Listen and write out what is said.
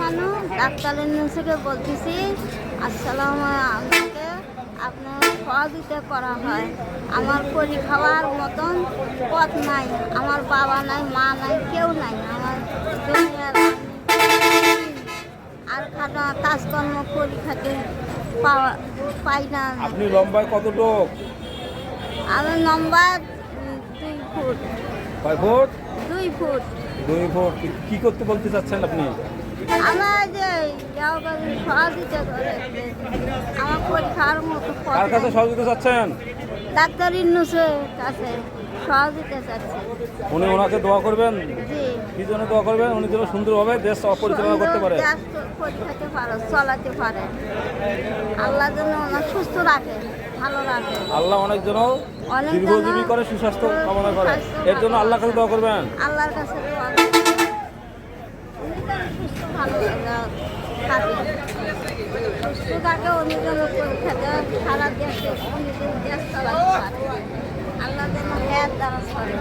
মানুষ ডাক্তারের থেকে বলতেছি আসসালাম আমাকে আপনার সহযোগিতা করা হয়। আমার করি খাওয়ার মতন পথ নাই, আমার বাবা নাই, মা নাই, কেউ নাই। আমার দুনিয়ার আর খাটা কাজকর্ম করি খাতে পাই না। আপনি লম্বায় কত লোক? আমার নম্বর 2 ফুট। কয় ফুট? 2 ফুট। 2 ফুট। কি করতে বলতে চাচ্ছেন আপনি? আমার যে সহযোগিতা করে আমার পরীক্ষার মতো কার কাছে সহযোগিতা চাচ্ছেন? ডাক্তার ইন্নুসের কাছে সহযোগিতা চাচ্ছি। উনি ওনাকে দোয়া করবেন? জি। কি জন্য দোয়া করবেন? উনি যেন সুন্দরভাবে দেশ পরিচালনা করতে পারে, পরীক্ষাতে পারে, চলাতে পারে। আল্লাহ যেন ওনার সুস্থ রাখে, ভালো রাখে। আল্লাহ অনেক জন দীর্ঘজীবী করে, সুস্বাস্থ্য কামনা করে। এর জন্য আল্লাহর কাছে দোয়া করবেন। আল্লাহর কাছে দোয়া করবেন। উনি যেন সুস্থ ভালো থাকে, সুস্থ থাকে। উনি যেন পরীক্ষাতে সারা দেশে উনি যেন দেশ চালাতে পারে। আল্লাহ যেন হেয়ার দ্বারা করে।